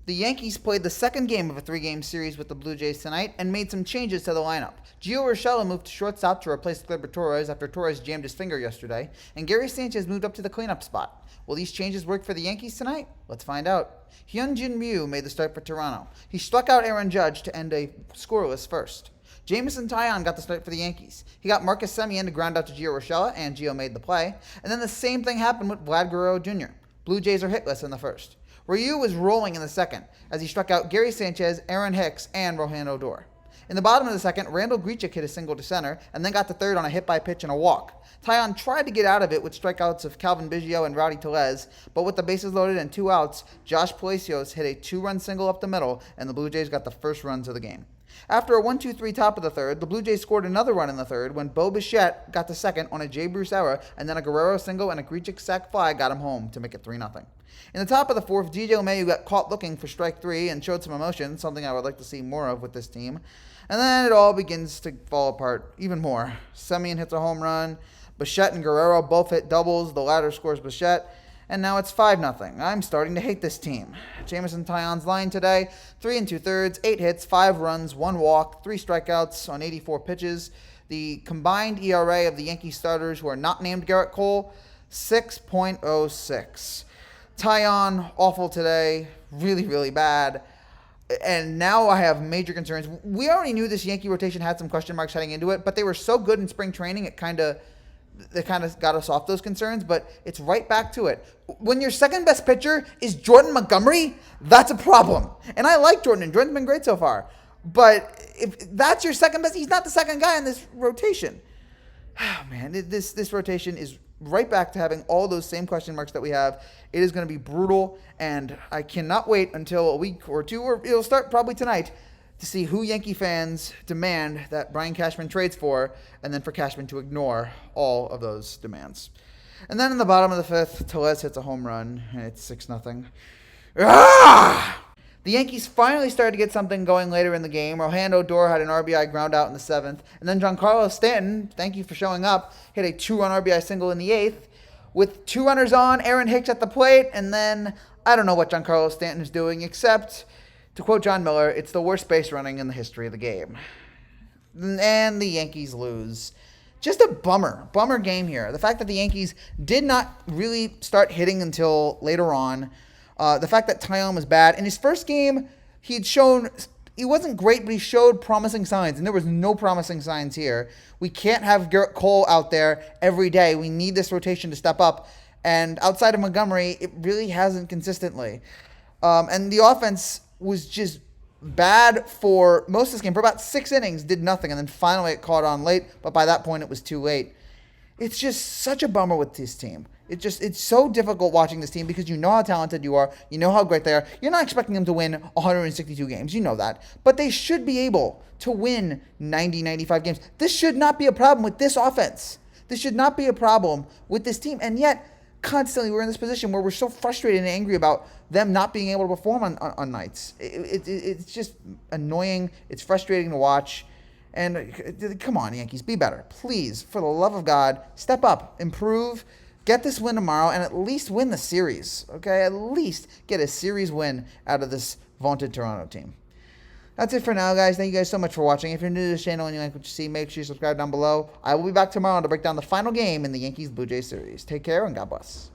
The Yankees played the second game of a three-game series with the Blue Jays tonight and made some changes to the lineup. Gio Urshela moved to shortstop to replace Gleyber Torres after Torres jammed his finger yesterday, and Gary Sanchez moved up to the cleanup spot. Will these changes work for the Yankees tonight? Let's find out. Hyunjin Ryu made the start for Toronto. He struck out Aaron Judge to end a scoreless first. Jamison Taillon got the start for the Yankees. He got Marcus Semien to ground out to Gio Urshela, and Gio made the play. And then the same thing happened with Vlad Guerrero Jr. Blue Jays are hitless in the first. Ryu was rolling in the second as he struck out Gary Sanchez, Aaron Hicks, and Rohan Odor. In the bottom of the second, Randall Grichuk hit a single to center and then got to third on a hit by pitch and a walk. Taillon tried to get out of it with strikeouts of Calvin Biggio and Rowdy Tellez, but with the bases loaded and 2 outs, Josh Palacios hit a 2-run single up the middle, and the Blue Jays got the first runs of the game. After a 1-2-3 top of the third, the Blue Jays scored another run in the third when Bo Bichette got to second on a Jay Bruce error, and then a Guerrero single and a Grichuk sac fly got him home to make it 3-0. In the top of the fourth, DJ LeMahieu got caught looking for strike 3 and showed some emotion, something I would like to see more of with this team. And then it all begins to fall apart even more. Semien hits a home run. Bichette and Guerrero both hit doubles. The latter scores Bichette. And now it's 5-0. I'm starting to hate this team. Jamison Taillon's line today, 3 2/3, 8 hits, 5 runs, 1 walk, 3 strikeouts on 84 pitches. The combined ERA of the Yankee starters who are not named Garrett Cole, 6.06. Taillon, awful today, really, really bad. And now I have major concerns. We already knew this Yankee rotation had some question marks heading into it, but they were so good in spring training, it kind of got us off those concerns, but it's right back to it. When your second best pitcher is Jordan Montgomery, that's a problem. And I like Jordan, and Jordan's been great so far. But if that's your second best, he's not the second guy in this rotation. Oh, man, this rotation is right back to having all those same question marks that we have. It is going to be brutal, and I cannot wait until a week or two, or it'll start probably tonight, to see who Yankee fans demand that Brian Cashman trades for, and then for Cashman to ignore all of those demands. And then in the bottom of the fifth, Tellez hits a home run, and it's 6-0. Ah! The Yankees finally started to get something going later in the game. Rohan Odor had an RBI ground out in the 7th. And then Giancarlo Stanton, thank you for showing up, hit a 2-run RBI single in the 8th. With 2 runners on, Aaron Hicks at the plate. And then I don't know what Giancarlo Stanton is doing, except, to quote John Miller, it's the worst base running in the history of the game. And the Yankees lose. Just a bummer game here. The fact that the Yankees did not really start hitting until later on. The fact that Taillon was bad. In his first game, he wasn't great, but he showed promising signs, and there was no promising signs here. We can't have Garrett Cole out there every day. We need this rotation to step up, and outside of Montgomery, it really hasn't consistently. And the offense was just bad for most of this game. For about 6 innings, did nothing, and then finally it caught on late, but by that point it was too late. It's just such a bummer with this team. It's so difficult watching this team because you know how talented you are. You know how great they are. You're not expecting them to win 162 games. You know that. But they should be able to win 90, 95 games. This should not be a problem with this offense. This should not be a problem with this team. And yet, constantly we're in this position where we're so frustrated and angry about them not being able to perform on nights. It's just annoying. It's frustrating to watch. And come on, Yankees, be better. Please, for the love of God, step up, improve, get this win tomorrow, and at least win the series, okay? At least get a series win out of this vaunted Toronto team. That's it for now, guys. Thank you guys so much for watching. If you're new to this channel and you like what you see, make sure you subscribe down below. I will be back tomorrow to break down the final game in the Yankees-Blue Jays series. Take care, and God bless.